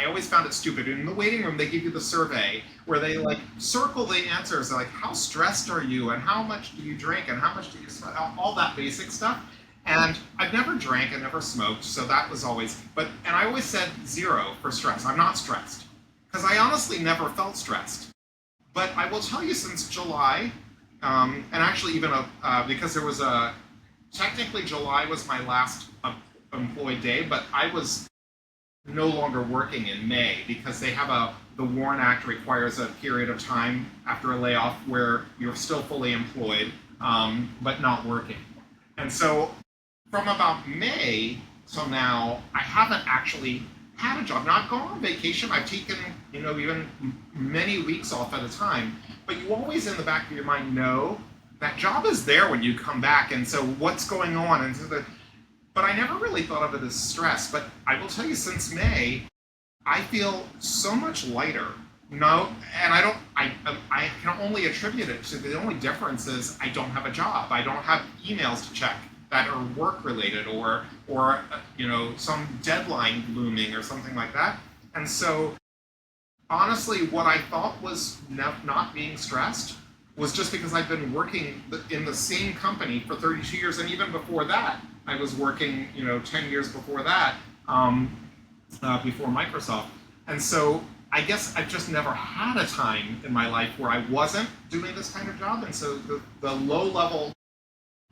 always found it stupid. In the waiting room, they give you the survey where they like circle the answers, like how stressed are you, and how much do you drink, and how much do you smoke, all that basic stuff. And I've never drank, I never smoked, so that was always. And I always said 0 for stress. I'm not stressed because I honestly never felt stressed. But I will tell you, since July, and actually even because there was technically July was my last employed day, but I was no longer working in May because they have the WARN Act requires a period of time after a layoff where you're still fully employed, but not working. And so from about May till now, I haven't actually had a job, not gone on vacation. I've taken, even many weeks off at a time, but you always in the back of your mind know that job is there when you come back. And so what's going on? But I never really thought of it as stress. But I will tell you, since May, I feel so much lighter. No, and I can only attribute it to the only difference is I don't have a job. I don't have emails to check that are work related or some deadline looming or something like that. And so honestly, what I thought was not being stressed was just because I've been working in the same company for 32 years. And even before that, I was working, 10 years before that, before Microsoft. And so I guess I've just never had a time in my life where I wasn't doing this kind of job. And so the low level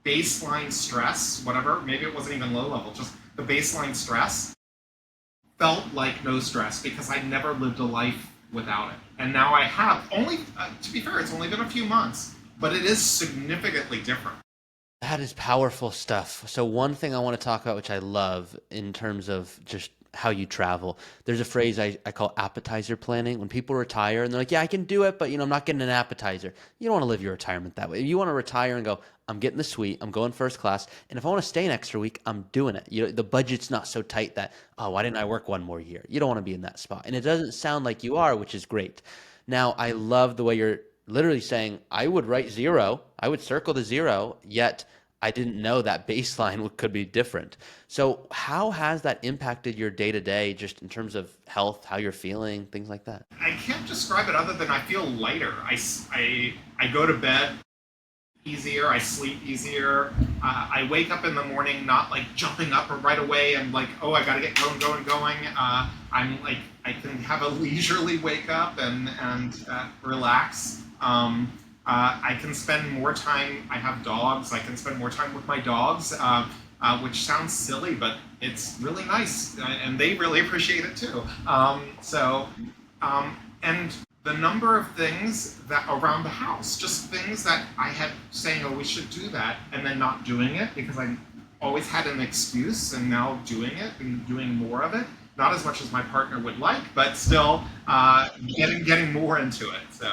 baseline stress, whatever, maybe it wasn't even low level, just the baseline stress felt like no stress because I never lived a life without it. And now I have only, to be fair, it's only been a few months, but it is significantly different. That is powerful stuff. So one thing I want to talk about, which I love in terms of just how you travel, there's a phrase I call appetizer planning. When people retire and they're like, yeah, I can do it, but I'm not getting an appetizer. You don't want to live your retirement that way. You want to retire and go, I'm getting the suite, I'm going first class, and if I want to stay an extra week, I'm doing it. The budget's not so tight that, oh, why didn't I work one more year? You don't want to be in that spot. And it doesn't sound like you are, which is great. Now, I love the way you're literally saying, I would write 0, I would circle the 0, yet I didn't know that baseline could be different. So how has that impacted your day to day, just in terms of health, how you're feeling, things like that? I can't describe it other than I feel lighter. I go to bed easier, I sleep easier. I wake up in the morning not like jumping up right away and like, oh, I gotta get going. I'm like, I can have a leisurely wake up and relax. I can spend more time, I have dogs, I can spend more time with my dogs, which sounds silly, but it's really nice, and they really appreciate it too. And the number of things that around the house, just things that I had saying, oh, we should do that, and then not doing it because I always had an excuse, and now doing it and doing more of it. Not as much as my partner would like, but still getting more into it. So.